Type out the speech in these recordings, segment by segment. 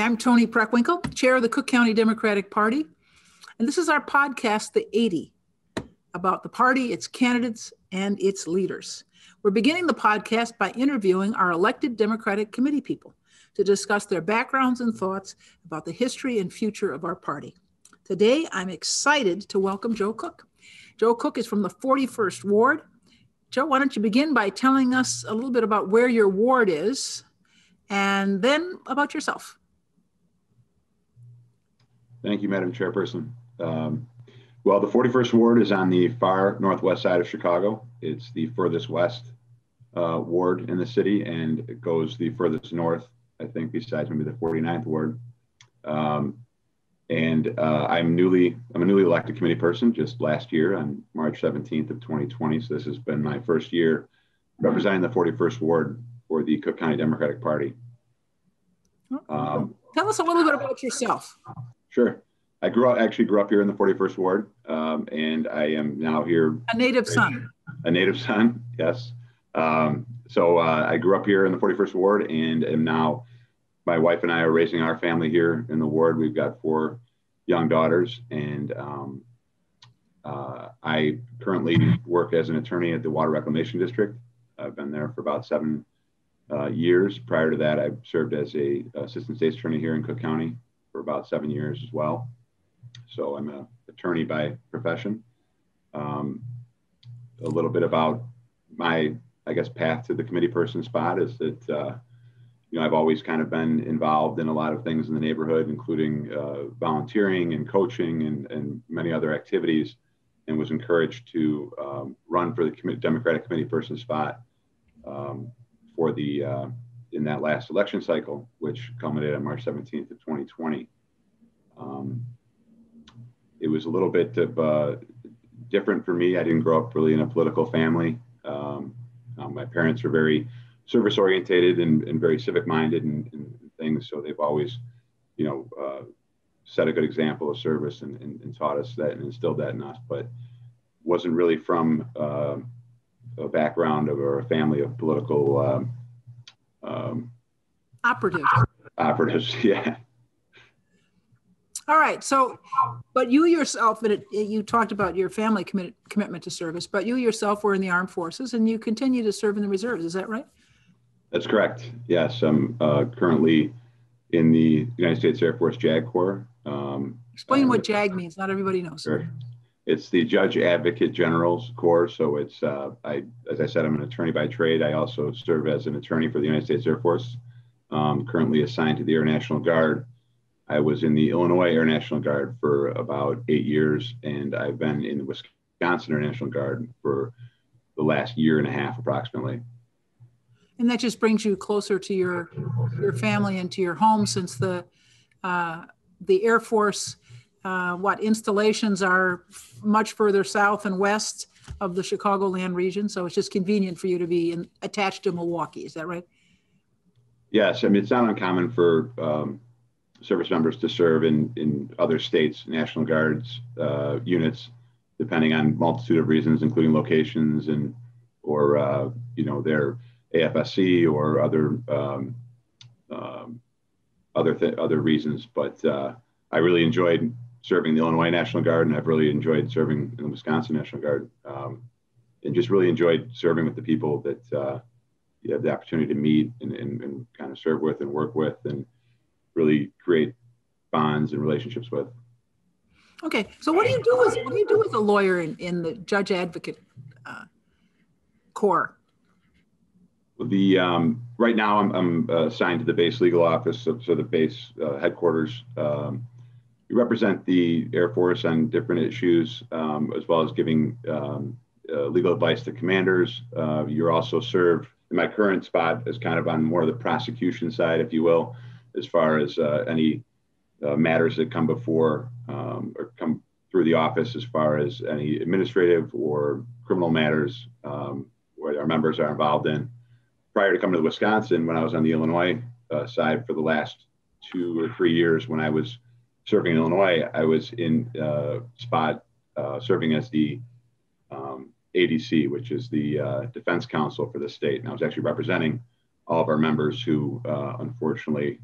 I'm Toni Preckwinkle, Chair of the Cook County Democratic Party, and this is our podcast, The 80, about the party, its candidates, and its leaders. We're beginning the podcast by interviewing our elected Democratic committee people to discuss their backgrounds and thoughts about the history and future of our party. Today, I'm excited to welcome Joe Cook. Joe Cook is from the 41st Ward. Joe, why don't you begin by telling us a little bit about where your ward is, and then about yourself. Thank you, Madam Chairperson. Well, the 41st Ward is on the far northwest side of Chicago. It's the furthest west ward in the city, and it goes the furthest north, I think, besides maybe the 49th Ward. I'm a newly elected committee person just last year on March 17th of 2020. So this has been my first year representing the 41st Ward for the Cook County Democratic Party. Tell us a little bit about yourself. Sure. I actually grew up here in the 41st Ward, and I am now here. A native son. A native son, yes. So I grew up here in the 41st Ward, and am now, my wife and I are raising our family here in the ward. We've got 4 young daughters, and I currently work as an attorney at the Water Reclamation District. I've been there for about 7 years. Prior to that, I served as a assistant state's attorney here in Cook County for about 7 years as well. So I'm an attorney by profession. A little bit about my, I guess, path to the committee person spot is that, I've always kind of been involved in a lot of things in the neighborhood, including volunteering and coaching and many other activities, and was encouraged to run for the Democratic committee person spot for the in that last election cycle, which culminated on March 17th of 2020. It was a little bit of different for me. I didn't grow up really in a political family. My parents are very service orientated and very civic minded and things. So they've always, set a good example of service and taught us that and instilled that in us, but wasn't really from a background or a family of political operatives. Yeah. All right. So, but you yourself, you talked about your family commitment to service, but you yourself were in the armed forces and you continue to serve in the reserves. Is that right? That's correct. Yes. I'm currently in the United States Air Force JAG Corps. Explain what JAG means. Not everybody knows. Sure. It's the Judge Advocate General's Corps. So it's, as I said, I'm an attorney by trade. I also serve as an attorney for the United States Air Force, currently assigned to the Air National Guard. I was in the Illinois Air National Guard for about 8 years, and I've been in the Wisconsin Air National Guard for the last year and a half, approximately. And that just brings you closer to your family and to your home, since the Air Force, installations are much further south and west of the Chicagoland region. So it's just convenient for you to be attached to Milwaukee. Is that right? Yes. I mean, it's not uncommon for service members to serve in other states, National Guards units, depending on multitude of reasons, including locations or their AFSC or other reasons. But I really enjoyed serving the Illinois National Guard, and I've really enjoyed serving in the Wisconsin National Guard, and just really enjoyed serving with the people that you have the opportunity to meet and kind of serve with and work with and really create bonds and relationships with. Okay, so what do you do as a lawyer in the Judge Advocate Corps? Right now I'm assigned to the base legal office, so the base headquarters. You represent the Air Force on different issues, as well as giving legal advice to commanders. You're also served in my current spot as kind of on more of the prosecution side, if you will, as far as any matters that come before or come through the office, as far as any administrative or criminal matters where our members are involved in. Prior to coming to Wisconsin, when I was on the Illinois side for the last 2 or 3 years, when I was serving in Illinois, I was in spot serving as the ADC, which is the defense counsel for the state. And I was actually representing all of our members who unfortunately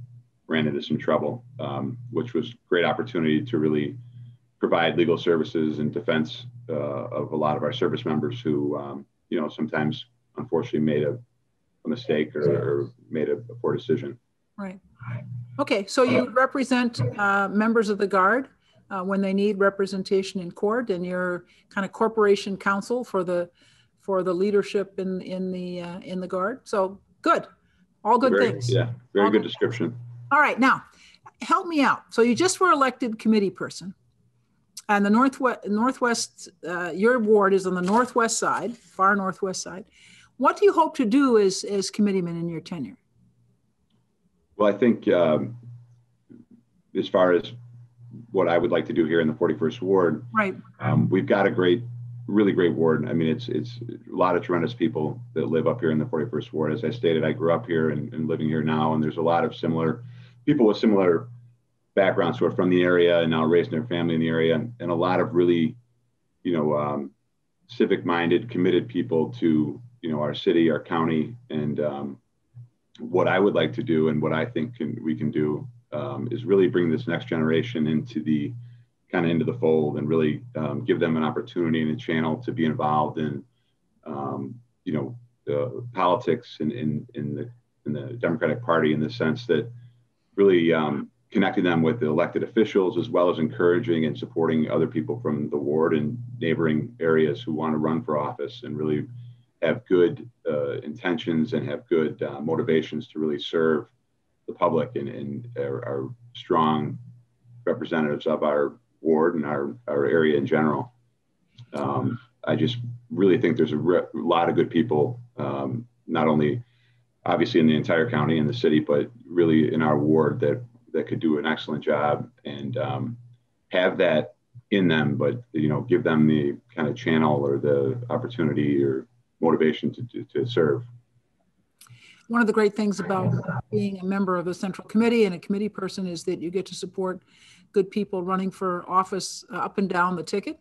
ran into some trouble, which was a great opportunity to really provide legal services and defense of a lot of our service members who, sometimes unfortunately made a mistake or made a poor decision. Right. Okay, so you represent members of the Guard when they need representation in court, and you're kind of corporation counsel for the leadership in the Guard. So good, all good things. Yeah, very good description. All right, now help me out. So you just were elected committee person, and the northwest. Your ward is on the northwest side, far northwest side. What do you hope to do as committeeman in your tenure? Well, I think as far as what I would like to do here in the 41st Ward, right? We've got really great ward. I mean, it's a lot of tremendous people that live up here in the 41st Ward. As I stated, I grew up here and living here now, and there's a lot of similar people with similar backgrounds who are from the area and now raising their family in the area, and a lot of really, civic-minded, committed people to, our city, our county, and what I would like to do and what I think we can do is really bring this next generation into the fold and really give them an opportunity and a channel to be involved in, politics in the Democratic Party, in the sense that really connecting them with the elected officials, as well as encouraging and supporting other people from the ward and neighboring areas who want to run for office and really have good intentions and have good motivations to really serve the public and are strong representatives of our ward and our area in general. I just really think there's a lot of good people, not only obviously in the entire county and the city, but really in our ward that could do an excellent job and have that in them, but give them the kind of channel or the opportunity or motivation to serve. One of the great things about being a member of a central committee and a committee person is that you get to support good people running for office up and down the ticket.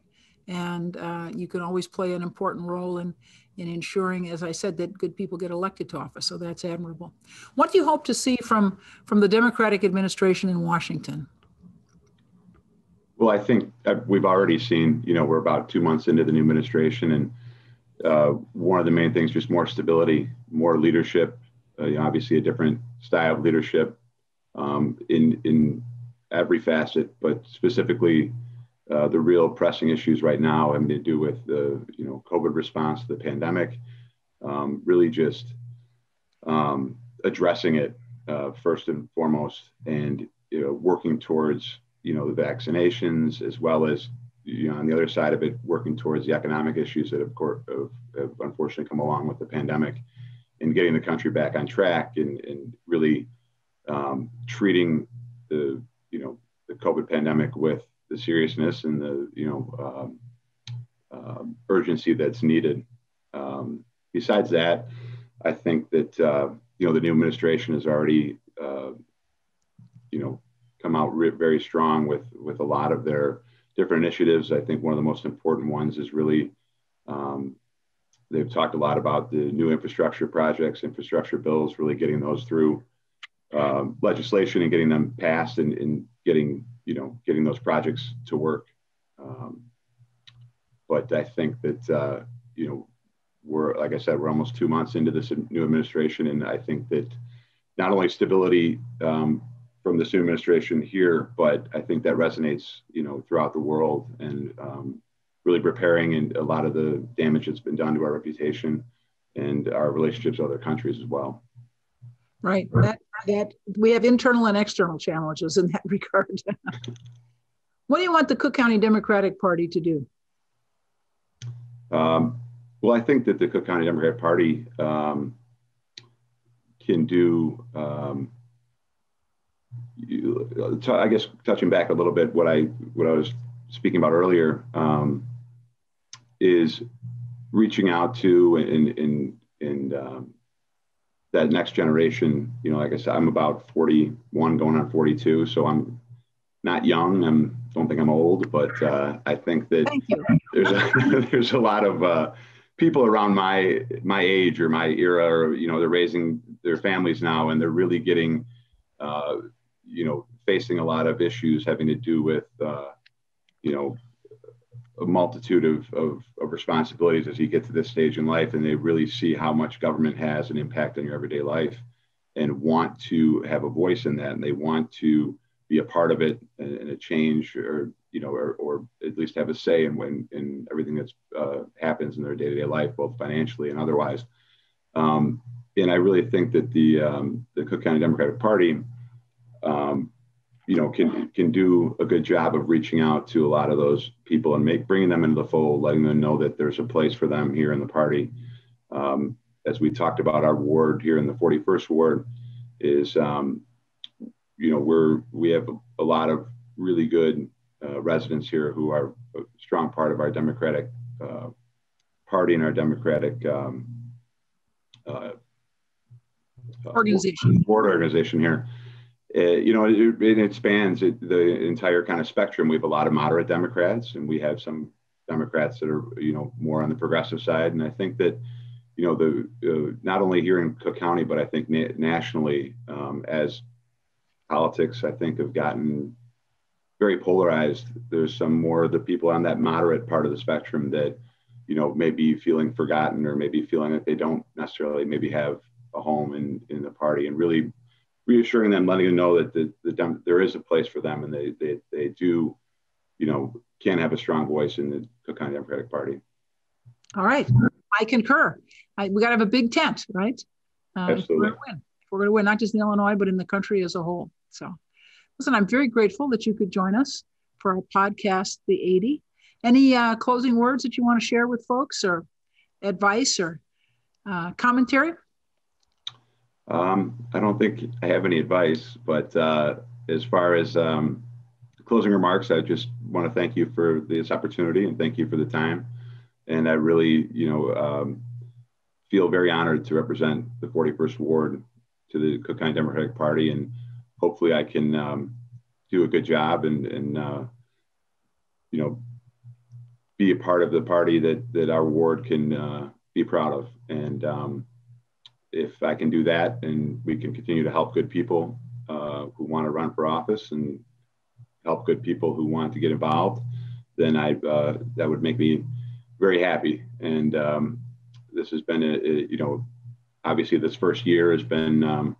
And you can always play an important role in ensuring, as I said, that good people get elected to office. So that's admirable. What do you hope to see from the Democratic administration in Washington? Well, I think we've already seen, we're about 2 months into the new administration, and one of the main things, just more stability, more leadership, obviously a different style of leadership in every facet, but specifically the real pressing issues right now having to do with the COVID response to the pandemic, really just addressing it first and foremost, and working towards the vaccinations, as well as on the other side of it, working towards the economic issues that have unfortunately come along with the pandemic, and getting the country back on track and really treating the COVID pandemic with the seriousness and the urgency that's needed. Besides that, I think that the new administration has already come out very strong with a lot of their different initiatives. I think one of the most important ones is really they've talked a lot about the new infrastructure projects, infrastructure bills, really getting those through legislation and getting them passed and getting those projects to work. But I think that, we're, like I said, we're almost 2 months into this new administration. And I think that not only stability from this new administration here, but I think that resonates, throughout the world, and really repairing and a lot of the damage that's been done to our reputation and our relationships with other countries as well. Right. That we have internal and external challenges in that regard. What do you want the Cook County Democratic Party to do? Well, I think that the Cook County Democratic Party can do, I guess, touching back a little bit, what I was speaking about earlier, is reaching out to and that next generation. Like I said, I'm about 41 going on 42, so I'm not young. Don't think I'm old, but I think that there's a lot of people around my age or my era, or they're raising their families now, and they're really getting facing a lot of issues having to do with, a multitude of responsibilities as you get to this stage in life, and they really see how much government has an impact on your everyday life and want to have a voice in that, and they want to be a part of it and a change, or at least have a say in everything that's happens in their day-to-day life, both financially and otherwise. And I really think that the Cook County Democratic Party, can do a good job of reaching out to a lot of those people and bringing them into the fold, letting them know that there's a place for them here in the party. As we talked about, our ward here in the 41st ward is, we have a lot of really good residents here who are a strong part of our Democratic Party and our Democratic board organization here. It spans the entire kind of spectrum. We have a lot of moderate Democrats, and we have some Democrats that are, more on the progressive side. And I think that, not only here in Cook County, but I think nationally, as politics, I think, have gotten very polarized, there's some more of the people on that moderate part of the spectrum that, may be feeling forgotten, or maybe feeling that they don't necessarily maybe have a home in the party, and really reassuring them, letting them know that there is a place for them, and they do, can have a strong voice in the Cook County Democratic Party. All right. I concur. We got to have a big tent, right? Absolutely. If we're going to win, not just in Illinois, but in the country as a whole. So, listen, I'm very grateful that you could join us for our podcast, The 80. Any closing words that you want to share with folks, or advice, or commentary? I don't think I have any advice, but as far as closing remarks, I just want to thank you for this opportunity, and thank you for the time. And I really, feel very honored to represent the 41st Ward to the Cook County Democratic Party, and hopefully I can do a good job and be a part of the party that our ward can be proud of. And if I can do that, and we can continue to help good people who want to run for office, and help good people who want to get involved, then that would make me very happy. And this has been obviously this first year has been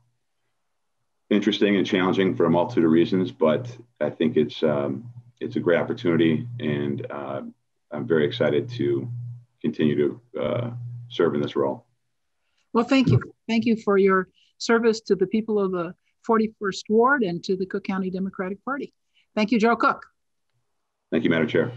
interesting and challenging for a multitude of reasons, but I think it's a great opportunity, and I'm very excited to continue to serve in this role. Well, thank you. Thank you for your service to the people of the 41st Ward and to the Cook County Democratic Party. Thank you, Joe Cook. Thank you, Madam Chair.